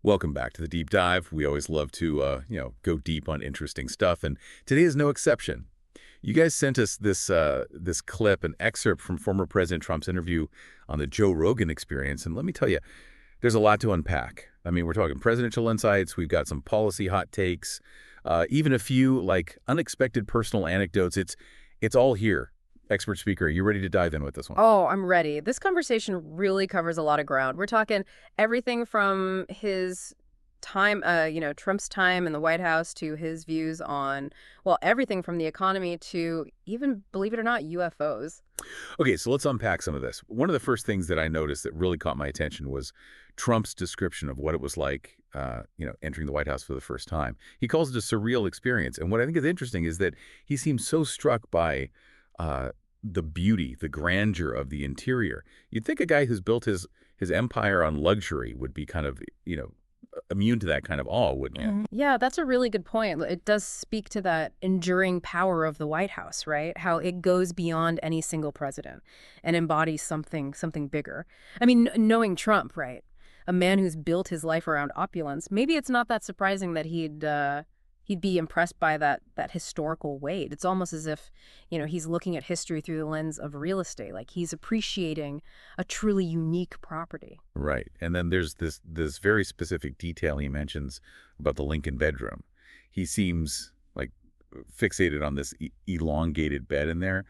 Welcome back to the deep dive. We always love to, go deep on interesting stuff, and today is no exception. You guys sent us this clip, an excerpt from former President Trump's interview on the Joe Rogan Experience, and let me tell you, there's a lot to unpack. I mean, we're talking presidential insights. We've got some policy hot takes, even a few like unexpected personal anecdotes. It's all here. Expert speaker, you ready to dive in with this one? Oh, I'm ready. This conversation really covers a lot of ground. We're talking everything from his time, Trump's time in the White House to his views on, well, everything from the economy to even, believe it or not, UFOs. Okay, so let's unpack some of this. One of the first things that I noticed that really caught my attention was Trump's description of what it was like, entering the White House for the first time. He calls it a surreal experience. And what I think is interesting is that he seems so struck by the beauty, the grandeur of the interior. You'd think a guy who's built his empire on luxury would be kind of, immune to that kind of awe, wouldn't you? Yeah, that's a really good point. It does speak to that enduring power of the White House, right? How it goes beyond any single president and embodies something bigger. I mean, knowing Trump, right? A man who's built his life around opulence, maybe it's not that surprising that he'd be impressed by that historical weight. It's almost as if, he's looking at history through the lens of real estate, like he's appreciating a truly unique property. Right. And then there's this very specific detail he mentions about the Lincoln bedroom. He seems like fixated on this elongated bed in there.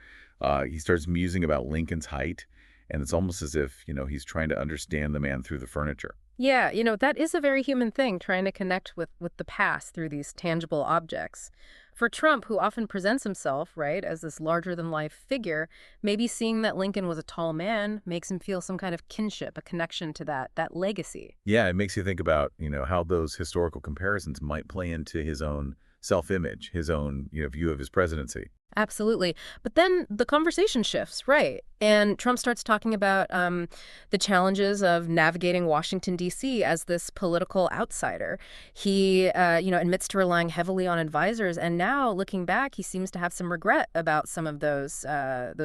He starts musing about Lincoln's height, and it's almost as if, he's trying to understand the man through the furniture. Yeah, that is a very human thing, trying to connect with the past through these tangible objects. For Trump, who often presents himself, right, as this larger-than-life figure, maybe seeing that Lincoln was a tall man makes him feel some kind of kinship, a connection to that legacy. Yeah, it makes you think about, how those historical comparisons might play into his own self-image, his own, view of his presidency. Absolutely. But then the conversation shifts, right? And Trump starts talking about the challenges of navigating Washington, D.C. as this political outsider. He, admits to relying heavily on advisors. And now, looking back, he seems to have some regret about some of those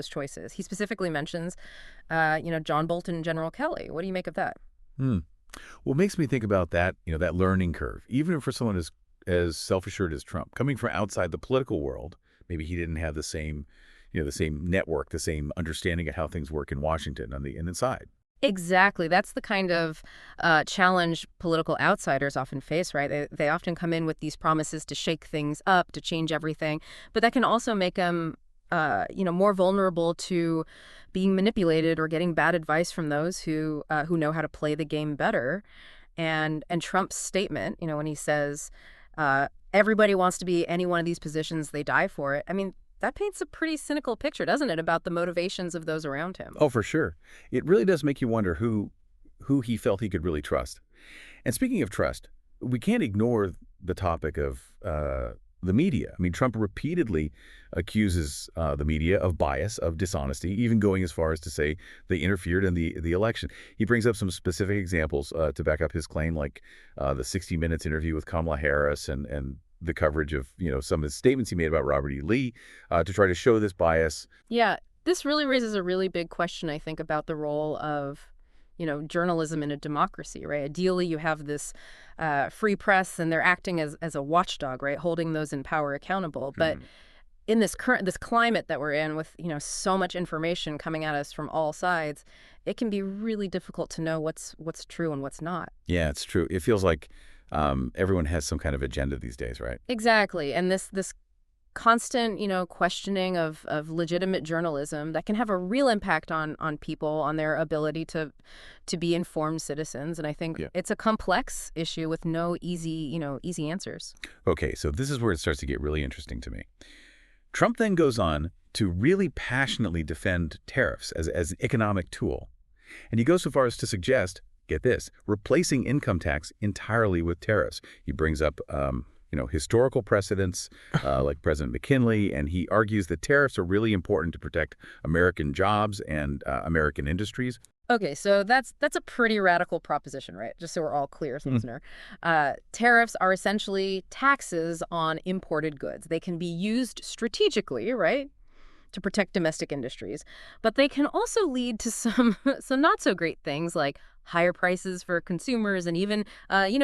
choices. He specifically mentions, John Bolton and General Kelly. What do you make of that? Hmm. Well, it makes me think about that, that learning curve, even for someone as self-assured as Trump, coming from outside the political world. Maybe he didn't have the same network, the same understanding of how things work in Washington on the inside. Exactly. That's the kind of challenge political outsiders often face, right? They often come in with these promises to shake things up, to change everything, but that can also make them, more vulnerable to being manipulated or getting bad advice from those who know how to play the game better. And Trump's statement, when he says, everybody wants to be any one of these positions, they die for it. I mean, that paints a pretty cynical picture, doesn't it, about the motivations of those around him? Oh, for sure. It really does make you wonder who he felt he could really trust. And speaking of trust, we can't ignore the topic of the media. I mean, Trump repeatedly accuses the media of bias, of dishonesty, even going as far as to say they interfered in the election. He brings up some specific examples to back up his claim, like the 60 Minutes interview with Kamala Harris and the coverage of, some of the statements he made about Robert E. Lee to try to show this bias. Yeah, this really raises a really big question, I think, about the role of, journalism in a democracy, right? Ideally, you have this free press, and they're acting as a watchdog, right, holding those in power accountable. But in this climate that we're in, with so much information coming at us from all sides, it can be really difficult to know what's true and what's not. Yeah, it's true. It feels like everyone has some kind of agenda these days, right? Exactly, and this constant, questioning of legitimate journalism that can have a real impact on people, on their ability to be informed citizens. And I think Yeah. it's a complex issue with no easy answers. Okay, so this is where it starts to get really interesting to me. Trump then goes on to really passionately defend tariffs as an economic tool. And he goes so far as to suggest, get this, replacing income tax entirely with tariffs. He brings up, historical precedents like President McKinley, and he argues that tariffs are really important to protect American jobs and American industries. Okay, so that's a pretty radical proposition, right? Just so we're all clear, listener. Tariffs are essentially taxes on imported goods. They can be used strategically, right, to protect domestic industries. But they can also lead to some some not so great things like higher prices for consumers and even,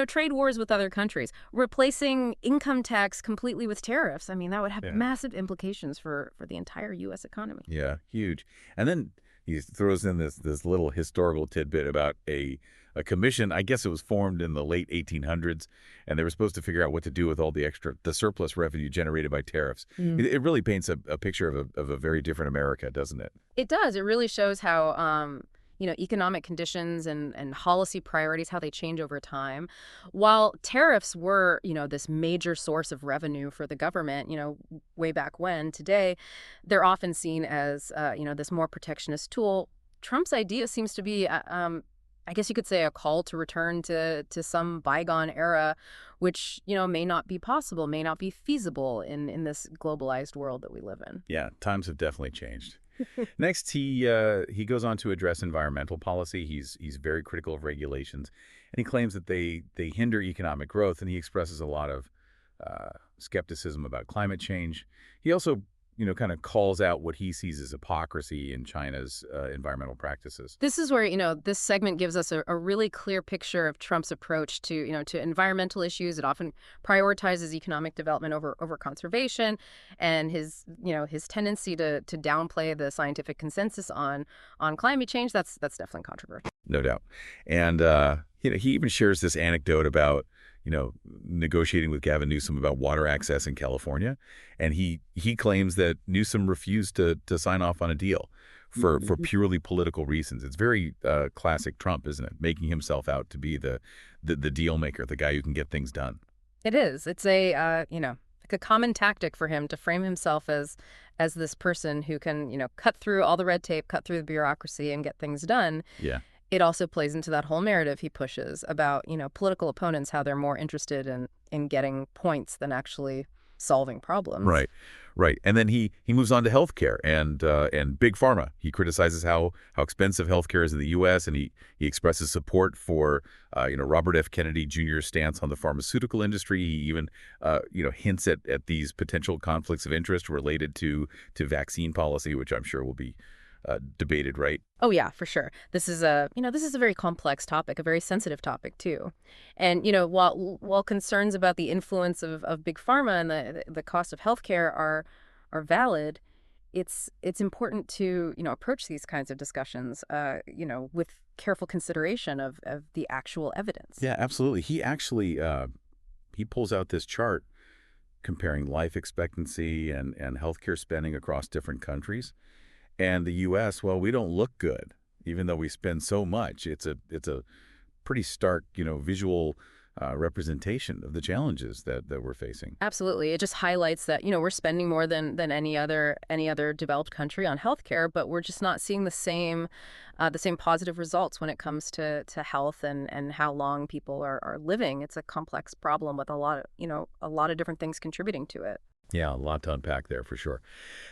trade wars with other countries. Replacing income tax completely with tariffs, I mean, that would have Yeah. massive implications for the entire U.S. economy. Yeah, huge. And then he throws in this little historical tidbit about a commission. I guess it was formed in the late 1800s, and they were supposed to figure out what to do with all the surplus revenue generated by tariffs. It really paints a picture of a very different America, doesn't it? It does. It really shows how, economic conditions and policy priorities, how they change over time. While tariffs were, this major source of revenue for the government, way back when, today, they're often seen as, this more protectionist tool. Trump's idea seems to be, I guess you could say, a call to return to some bygone era, which, may not be possible, may not be feasible in this globalized world that we live in. Yeah, times have definitely changed. Next, he goes on to address environmental policy. He's very critical of regulations, and he claims that they hinder economic growth. And he expresses a lot of skepticism about climate change. He also, kind of calls out what he sees as hypocrisy in China's environmental practices. This is where, this segment gives us a really clear picture of Trump's approach to environmental issues. It often prioritizes economic development over conservation, and his tendency to downplay the scientific consensus on climate change. That's definitely controversial. No doubt. And he even shares this anecdote about negotiating with Gavin Newsom about water access in California, and he claims that Newsom refused to sign off on a deal for purely political reasons. It's very classic Trump, isn't it? Making himself out to be the deal maker, the guy who can get things done. It is. It's like a common tactic for him to frame himself as this person who can, cut through all the red tape, cut through the bureaucracy, and get things done. Yeah. It also plays into that whole narrative he pushes about, political opponents, how they're more interested in getting points than actually solving problems. Right. Right. And then he moves on to healthcare and big pharma. He criticizes how expensive healthcare is in the U.S., and he expresses support for Robert F. Kennedy Jr.'s stance on the pharmaceutical industry. He even hints at these potential conflicts of interest related to vaccine policy, which I'm sure will be debated, right? Oh yeah, for sure. This is a very complex topic, a very sensitive topic too. And while concerns about the influence of big pharma and the cost of healthcare are valid, it's important to approach these kinds of discussions with careful consideration of the actual evidence. Yeah, absolutely. He actually he pulls out this chart comparing life expectancy and healthcare spending across different countries. And the U.S., well, we don't look good, even though we spend so much. It's a pretty stark, visual representation of the challenges that we're facing. Absolutely. It just highlights that, we're spending more than any other developed country on healthcare, but we're just not seeing the same positive results when it comes to health and how long people are living. It's a complex problem with a lot of different things contributing to it. Yeah, a lot to unpack there for sure.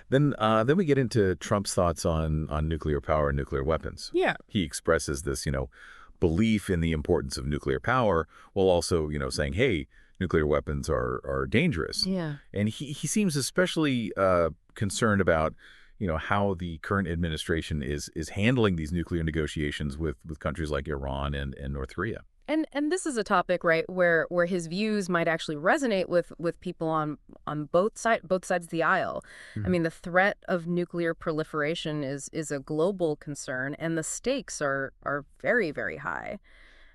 Then we get into Trump's thoughts on nuclear power and nuclear weapons. Yeah. He expresses this, belief in the importance of nuclear power while also, saying, hey, nuclear weapons are dangerous. Yeah. And he seems especially concerned about, how the current administration is handling these nuclear negotiations with countries like Iran and North Korea. And this is a topic, right, where his views might actually resonate with people on both sides of the aisle. Mm-hmm. I mean, the threat of nuclear proliferation is a global concern, and the stakes are very, very high.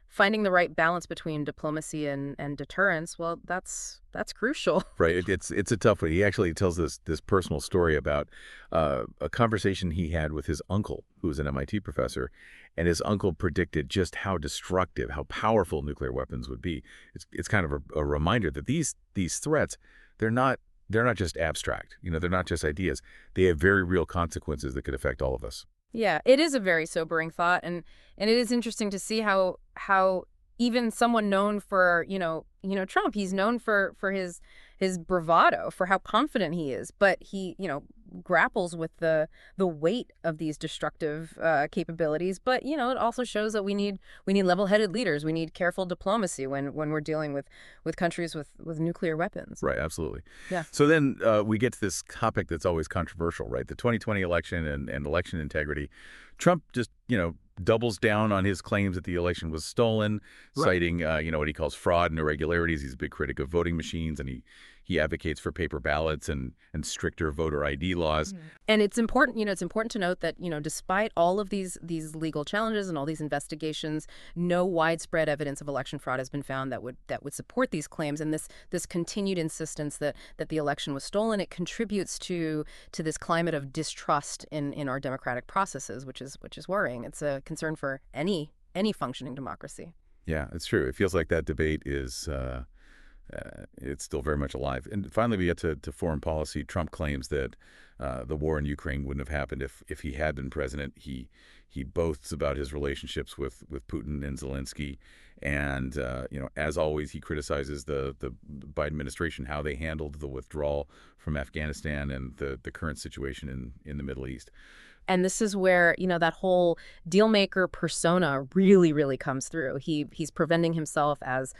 Finding the right balance between diplomacy and deterrence, well, that's crucial. Right. It's a tough one. He actually tells this personal story about a conversation he had with his uncle, who was an MIT professor, and his uncle predicted just how destructive, how powerful nuclear weapons would be. It's kind of a reminder that these threats, they're not just abstract. They're not just ideas. They have very real consequences that could affect all of us. Yeah, it is a very sobering thought, and it is interesting to see how even someone known for Trump, he's known for his bravado, for how confident he is, but he grapples with the weight of these destructive capabilities. But it also shows that we need level-headed leaders. We need careful diplomacy when we're dealing with countries with nuclear weapons. Right, absolutely. Yeah. So then we get to this topic that's always controversial, right? The 2020 election and election integrity. Trump just, doubles down on his claims that the election was stolen, Right. citing, what he calls fraud and irregularities. He's a big critic of voting machines, and he advocates for paper ballots and stricter voter ID laws. And it's important, it's important to note that, despite all of these legal challenges and all these investigations, no widespread evidence of election fraud has been found that would support these claims. And this continued insistence that the election was stolen, it contributes to this climate of distrust in our democratic processes, which is worrying. It's a concern for any functioning democracy. Yeah, it's true. It feels like that debate is it's still very much alive. And finally, we get to foreign policy. Trump claims that the war in Ukraine wouldn't have happened if he had been president. He boasts about his relationships with Putin and Zelensky, and as always, he criticizes the Biden administration, how they handled the withdrawal from Afghanistan and the current situation in the Middle East. And this is where, that whole deal maker persona really, really comes through. He's presenting himself as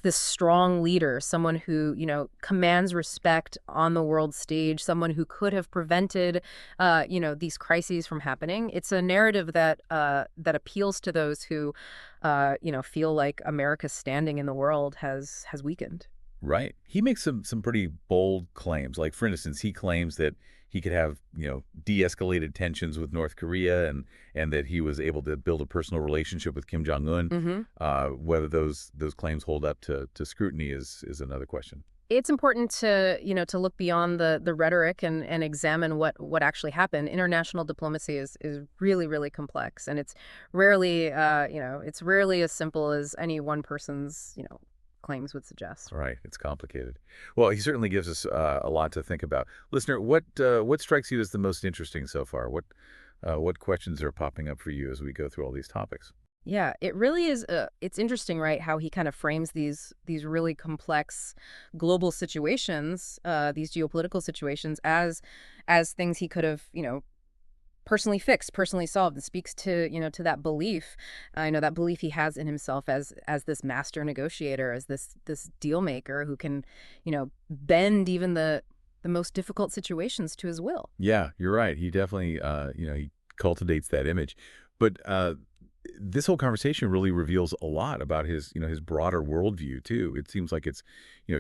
this strong leader, someone who, commands respect on the world stage, someone who could have prevented, these crises from happening. It's a narrative that appeals to those who, feel like America's standing in the world has weakened. Right. He makes some pretty bold claims. Like, for instance, he claims that he could have, de-escalated tensions with North Korea and that he was able to build a personal relationship with Kim Jong-un. Whether those claims hold up to scrutiny is another question. It's important to, to look beyond the rhetoric and examine what actually happened. International diplomacy is really, really complex, and it's rarely, it's rarely as simple as any one person's, claims would suggest. Right. It's complicated. Well, he certainly gives us a lot to think about. Listener, what strikes you as the most interesting so far? What questions are popping up for you as we go through all these topics? Yeah, it really is. It's interesting, right, how he kind of frames these really complex global situations, these geopolitical situations, as things he could have, personally fixed, personally solved. It speaks to, to that belief, that belief he has in himself as this master negotiator, as this deal maker who can, bend even the most difficult situations to his will. Yeah, you're right. He definitely, he cultivates that image. But this whole conversation really reveals a lot about his, his broader worldview too. It seems like it's,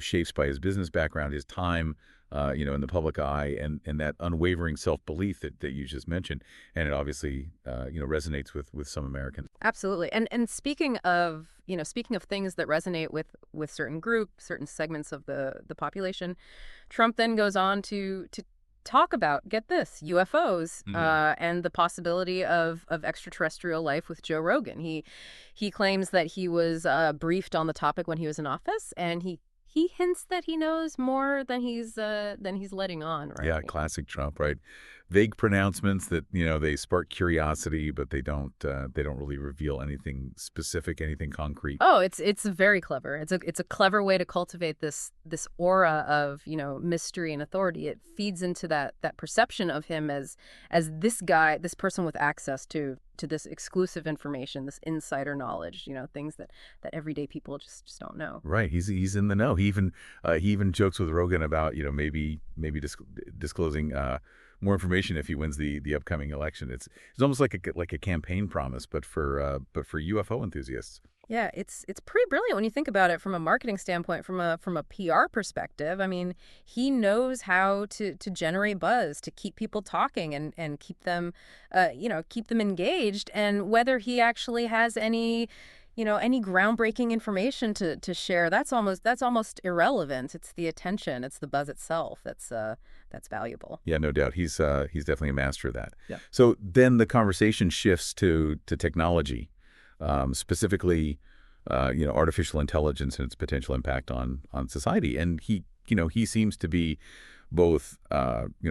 shaped by his business background, his time, in the public eye, and that unwavering self-belief that you just mentioned. And it obviously, resonates with some Americans. Absolutely. And speaking of things that resonate with certain groups, certain segments of the population, Trump then goes on to talk about, get this, UFOs, and the possibility of extraterrestrial life with Joe Rogan. He claims that he was briefed on the topic when he was in office, and he hints that he knows more than he's letting on. Right? Yeah, classic Trump, right? Vague pronouncements that they spark curiosity, but they don't really reveal anything specific, anything concrete. Oh, it's very clever. It's a clever way to cultivate this aura of mystery and authority. It feeds into that perception of him as this guy, this person with access to this exclusive information, this insider knowledge, things that everyday people just don't know. Right. He's in the know. He even jokes with Rogan about maybe disclosing more information if he wins the upcoming election. It's almost like a campaign promise, but for UFO enthusiasts. Yeah, it's pretty brilliant when you think about it from a marketing standpoint, from a PR perspective. I mean, he knows how to generate buzz, to keep people talking and keep them engaged. And whether he actually has any groundbreaking information to share, that's almost irrelevant. It's the attention, it's the buzz itself that's valuable. Yeah, no doubt. He's definitely a master of that. Yeah. So then the conversation shifts to technology. Specifically, artificial intelligence and its potential impact on society. And he seems to be both,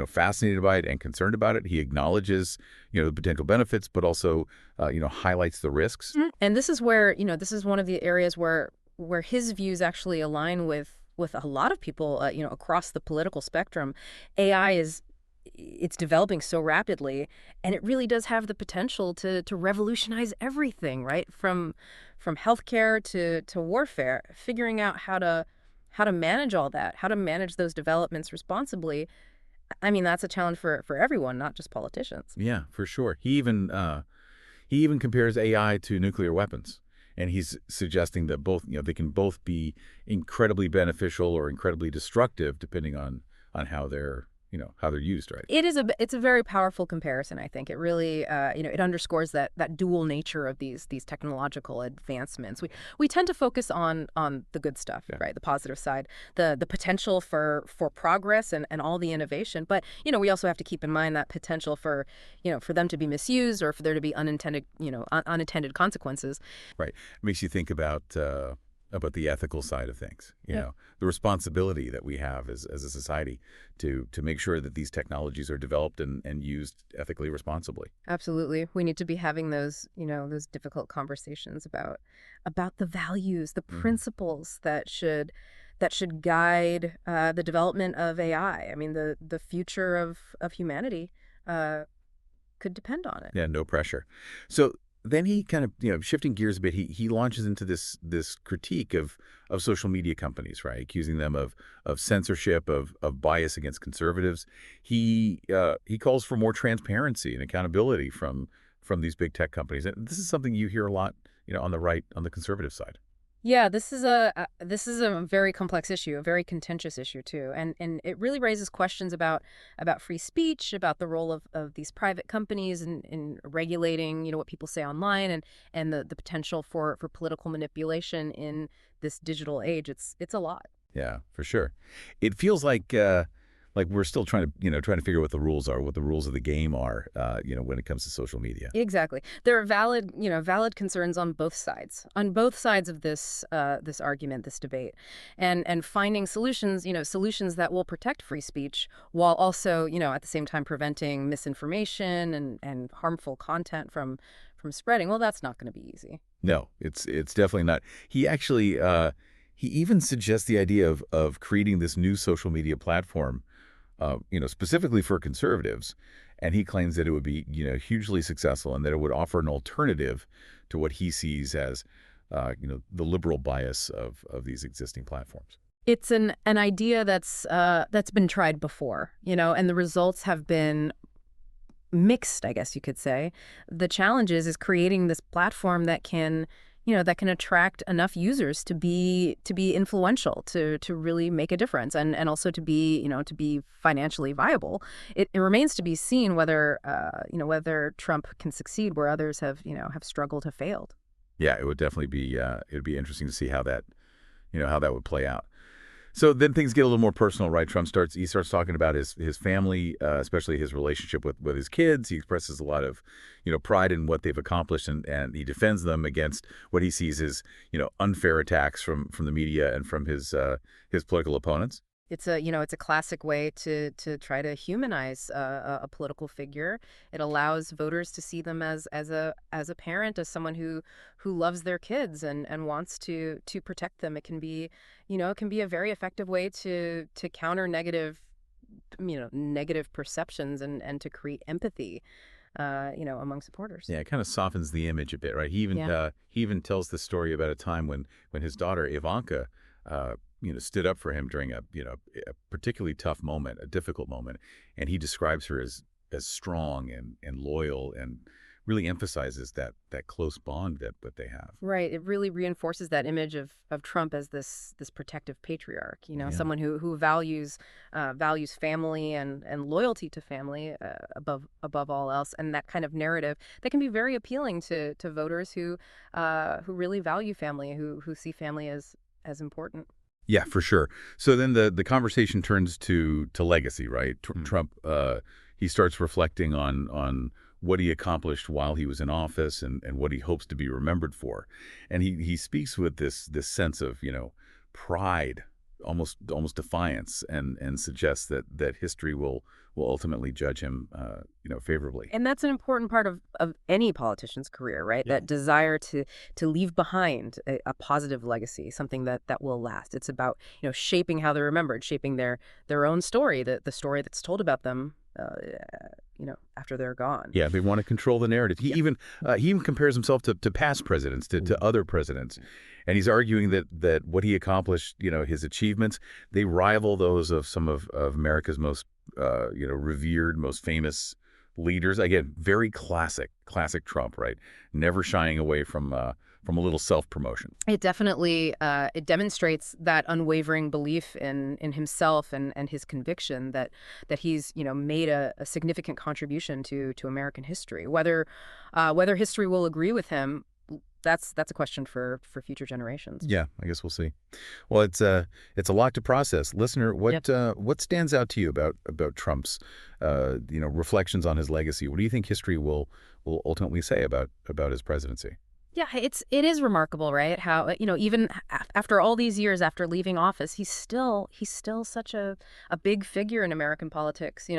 fascinated by it and concerned about it. He acknowledges, the potential benefits, but also, highlights the risks. And this is where, this is one of the areas where his views actually align with a lot of people, across the political spectrum. AI is it's developing so rapidly, and it really does have the potential to revolutionize everything, right? From healthcare to warfare. Figuring out how to manage all that, how to manage those developments responsibly. I mean, that's a challenge for everyone, not just politicians. Yeah, for sure. He even compares AI to nuclear weapons, and he's suggesting that both, they can both be incredibly beneficial or incredibly destructive depending on how they're used, right? It's a very powerful comparison, I think. It really, it underscores that dual nature of these technological advancements. We tend to focus on the good stuff, Yeah. right? The positive side, the potential for progress and all the innovation. But, we also have to keep in mind that potential for them to be misused or for there to be unintended consequences. Right. It makes you think about the ethical side of things, Yeah. the responsibility that we have as a society to make sure that these technologies are developed and used ethically responsibly. Absolutely. We need to be having those difficult conversations about the values, the Hmm. principles that should guide the development of AI. I mean, the future of humanity uh, could depend on it. Yeah, no pressure. So then he kind of, shifting gears a bit, he launches into this critique of social media companies, right? Accusing them of censorship, of bias against conservatives. He calls for more transparency and accountability from these big tech companies. And this is something you hear a lot, on the right, on the conservative side. Yeah, this is a very complex issue, a very contentious issue too, and it really raises questions about free speech, about the role of these private companies in regulating, what people say online, and the potential for political manipulation in this digital age. It's a lot. Yeah, for sure. It feels like we're still trying to figure out what the rules are, what the rules of the game are, when it comes to social media. Exactly. There are valid concerns on both sides of this argument, this debate, and finding solutions that will protect free speech while also, at the same time preventing misinformation and harmful content from spreading. Well, that's not going to be easy. No, it's definitely not. He even suggests the idea of creating this new social media platform, specifically for conservatives, and he claims that it would be, hugely successful and that it would offer an alternative to what he sees as, the liberal bias of these existing platforms. It's an idea that's been tried before, and the results have been mixed, I guess you could say. The challenge is creating this platform that can attract enough users to be influential, to really make a difference, and also to be financially viable. It remains to be seen whether Trump can succeed where others have struggled, have failed. Yeah, it would definitely be it'd be interesting to see how that would play out. So then things get a little more personal, right? He starts talking about his family, especially his relationship with his kids. He expresses a lot of, pride in what they've accomplished, and he defends them against what he sees as, unfair attacks from the media and from his political opponents. It's a classic way to try to humanize a political figure. It allows voters to see them as a parent, as someone who loves their kids and wants to protect them. It can be a very effective way to counter negative perceptions and to create empathy, among supporters. Yeah, it kind of softens the image a bit, right? He even tells the story about a time when his daughter Ivanka, stood up for him during a particularly tough moment, a difficult moment, and he describes her as strong and loyal, and really emphasizes that close bond that they have. Right. It really reinforces that image of Trump as this protective patriarch, Yeah. someone who values family and loyalty to family above all else, and that kind of narrative that can be very appealing to voters who really value family, who see family as important. Yeah, for sure. So then the conversation turns to legacy, right? Trump, he starts reflecting on what he accomplished while he was in office, and what he hopes to be remembered for. And he speaks with this sense of, pride, almost defiance, and suggests that history will ultimately judge him, favorably. And that's an important part of any politician's career, right? Yeah. That desire to leave behind a positive legacy, something that will last. It's about, shaping how they're remembered, shaping their own story, the story that's told about them after they're gone. Yeah, they want to control the narrative. Yeah. He even compares himself to past presidents, to other presidents, and he's arguing that what he accomplished, his achievements, they rival those of some of America's most revered, most famous leaders. Again, very classic Trump, right? Never shying away from a little self-promotion. It definitely it demonstrates that unwavering belief in himself and his conviction that he's made a significant contribution to American history. Whether history will agree with him, that's a question for future generations. Yeah, I guess we'll see. Well, it's a lot to process. Listener, Yep. what stands out to you about Trump's reflections on his legacy? What do you think history will ultimately say about his presidency? Yeah, it is remarkable, right? How even after all these years after leaving office, he's still such a big figure in American politics.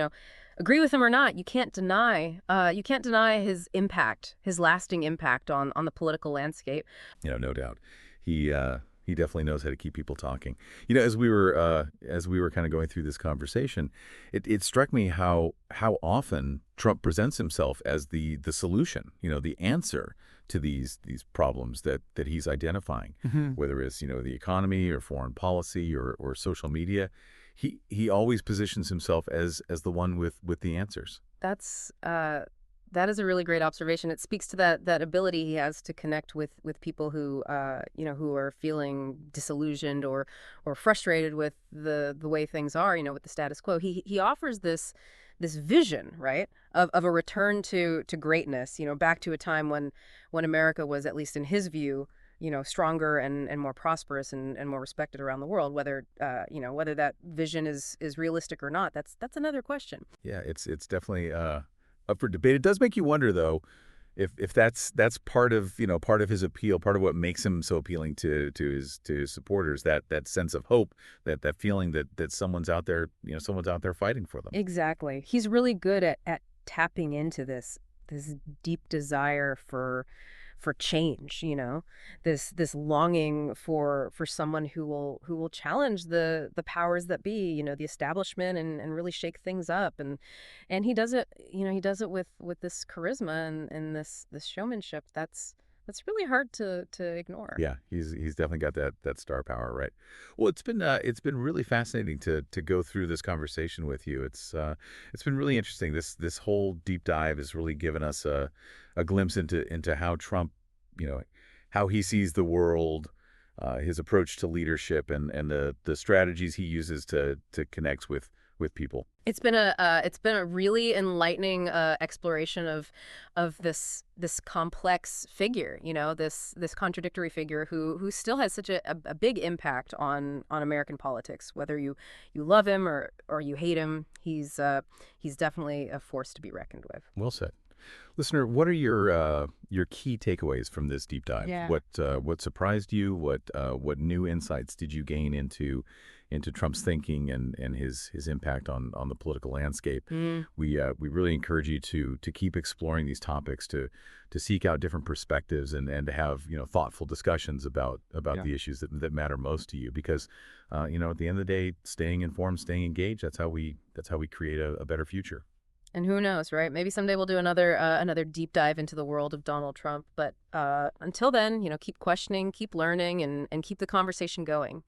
Agree with him or not, you can't deny his impact, his lasting impact on the political landscape. No doubt. He definitely knows how to keep people talking. As we were kind of going through this conversation, it struck me how often Trump presents himself as the solution, the answer to these problems that he's identifying, whether it's the economy or foreign policy or social media. He always positions himself as the one with the answers. That is a really great observation. It speaks to that ability he has to connect with people who who are feeling disillusioned or frustrated with the way things are, with the status quo. He offers this vision, right, of a return to greatness, back to a time when America was, at least in his view, stronger and more prosperous and more respected around the world. Whether that vision is realistic or not, that's another question. Yeah, it's definitely up for debate. It does make you wonder, though, if that's part of his appeal, part of what makes him so appealing to his supporters, that sense of hope, that feeling that someone's out there, someone's out there fighting for them. Exactly. He's really good at tapping into this deep desire for change, this longing for someone who will challenge the powers that be, the establishment, and really shake things up. And he does it, with this charisma and this showmanship that's really hard to ignore. Yeah, he's definitely got that star power, right? Well, it's been really fascinating to go through this conversation with you. It's been really interesting. This whole deep dive has really given us a glimpse into how Trump, how he sees the world, his approach to leadership, and the strategies he uses to connect with people. It's been a really enlightening exploration of this complex figure, this contradictory figure who still has such a big impact on American politics. Whether you love him or you hate him, he's definitely a force to be reckoned with. Well said. Listener, what are your key takeaways from this deep dive? Yeah. What surprised you? What new insights did you gain into Trump's thinking and his impact on the political landscape? We really encourage you to keep exploring these topics, to seek out different perspectives, and to have thoughtful discussions about the issues that matter most to you. Because at the end of the day, staying informed, staying engaged, that's how we create a better future. And who knows, right? Maybe someday we'll do another deep dive into the world of Donald Trump. But until then, keep questioning, keep learning, and keep the conversation going.